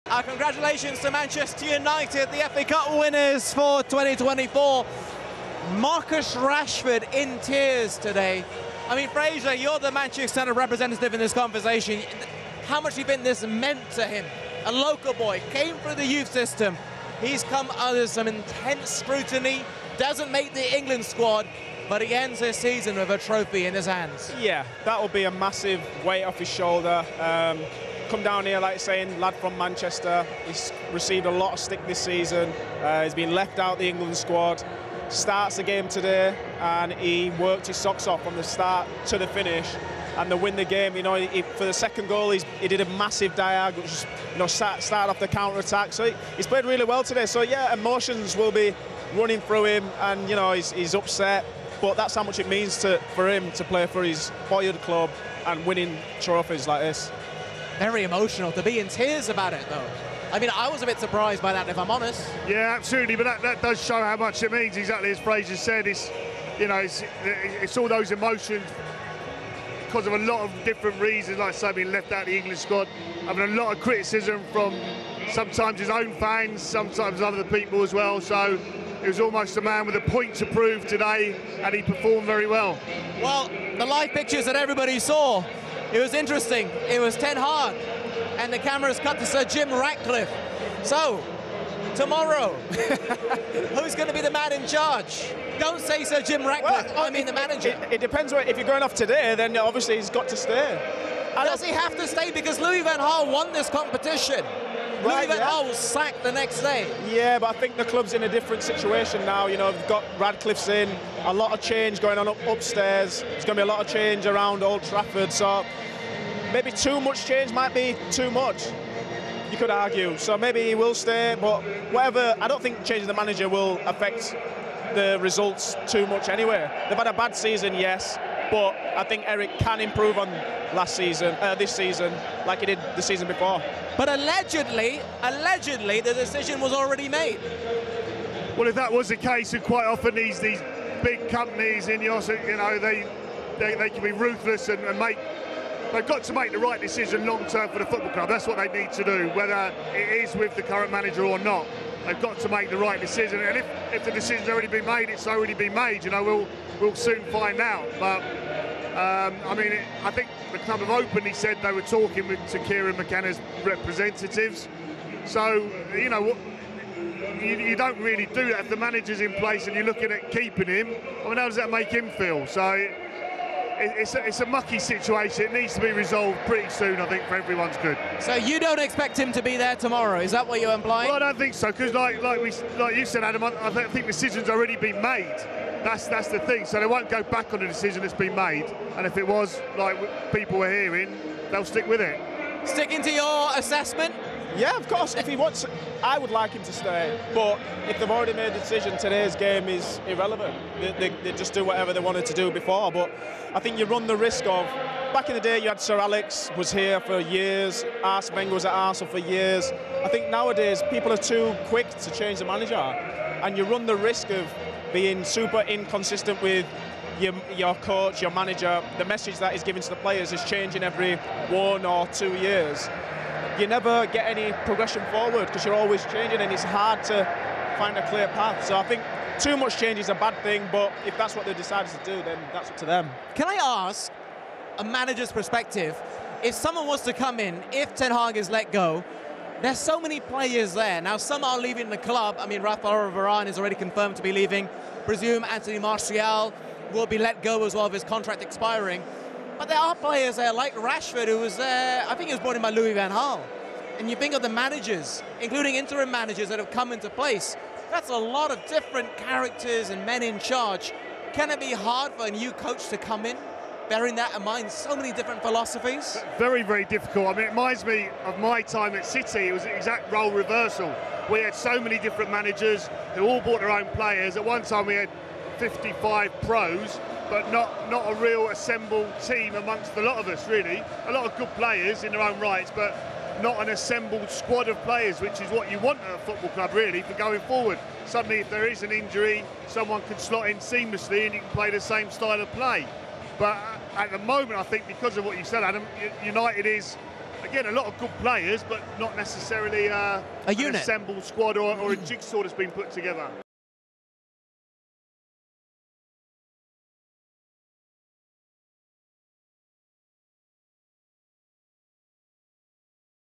Congratulations to Manchester United, the FA Cup winners for 2024. Marcus Rashford in tears today. I mean, Fraser, you're the Manchester United representative in this conversation. How much do you think this meant to him? A local boy, came through the youth system. He's come under some intense scrutiny, doesn't make the England squad, but he ends his season with a trophy in his hands. Yeah, that will be a massive weight off his shoulder. Come down here, like saying, lad from Manchester. He's received a lot of stick this season. He's been left out the England squad. Starts the game today, and he worked his socks off from the start to the finish, and to win the game. You know, for the second goal, he did a massive diag, which is, you know, started off the counter attack. So he's played really well today. So yeah, emotions will be running through him, and you know, he's upset. But that's how much it means for him to play for his boyhood club and winning trophies like this. Very emotional, to be in tears about it, though. I mean, I was a bit surprised by that, if I'm honest. Yeah, absolutely, but that does show how much it means, exactly as Fraser said. It's, you know, it's all those emotions because of a lot of different reasons, like I say, being left out of the England squad, having a lot of criticism from sometimes his own fans, sometimes other people as well, so it was almost a man with a point to prove today, and he performed very well. Well, the live pictures that everybody saw, it was interesting. It was Ten Hag, and the cameras cut to Sir Jim Ratcliffe. So, tomorrow, who's going to be the man in charge? Don't say Sir Jim Ratcliffe, well, I mean the manager. It depends. If you're going off today, then obviously he's got to stay. Does he have to stay? Because Louis van Gaal won this competition. Louis van Gaal was sacked the next day. Yeah, but I think the club's in a different situation now. You know, we've got Radcliffe's in, a lot of change going on upstairs. There's going to be a lot of change around Old Trafford, so maybe too much change might be too much, you could argue. So maybe he will stay, but whatever, I don't think changing the manager will affect the results too much anyway. They've had a bad season, yes, but I think Erik can improve on this season, like he did the season before. But allegedly, the decision was already made. Well, if that was the case, and quite often these big companies in Ineos, you know, they can be ruthless and make. They've got to make the right decision long term for the football club. That's what they need to do, whether it is with the current manager or not. They've got to make the right decision, and if the decision's already been made, it's already been made. You know, we'll soon find out. But I mean, I think the club have openly said they were talking to Kieran McKenna's representatives. So you know, you don't really do that if the manager's in place and you're looking at keeping him. I mean, how does that make him feel? So it's a mucky situation. It needs to be resolved pretty soon, I think, for everyone's good. So you don't expect him to be there tomorrow? Is that what you're implying? Well, I don't think so, because like you said, Adam, I think the decision's already been made. That's the thing. So they won't go back on the decision that's been made. And if it was like people were hearing, they'll stick with it. Sticking to your assessment? Yeah, of course. If he wants, I would like him to stay. But if they've already made the decision, today's game is irrelevant. They just do whatever they wanted to do before. But I think you run the risk of, back in the day, you had Sir Alex was here for years. Arsene Wenger was at Arsenal for years. I think nowadays people are too quick to change the manager, and you run the risk of being super inconsistent with your coach, your manager. The message that he's giving to the players is changing every 1 or 2 years. You never get any progression forward because you're always changing, and it's hard to find a clear path. So I think too much change is a bad thing, but if that's what they decided to do, then that's up to them. Can I ask, a manager's perspective, if someone was to come in, if Ten Hag is let go, there's so many players there. Now, some are leaving the club. I mean, Rafael Varane is already confirmed to be leaving. Presume Anthony Martial will be let go as well, of his contract expiring. But there are players there like Rashford, who was there, I think he was brought in by Louis van Gaal. And you think of the managers, including interim managers that have come into place. That's a lot of different characters and men in charge. Can it be hard for a new coach to come in, bearing that in mind, so many different philosophies? Very, very difficult. I mean, it reminds me of my time at City. It was an exact role reversal. We had so many different managers who all brought their own players. At one time we had 55 pros, but not a real assembled team amongst a lot of us, really. A lot of good players in their own rights, but not an assembled squad of players, which is what you want at a football club, really, for going forward. Suddenly, if there is an injury, someone can slot in seamlessly and you can play the same style of play. But at the moment, I think, because of what you said, Adam, United is again, a lot of good players, but not necessarily an unit. assembled squad or a jigsaw that's been put together.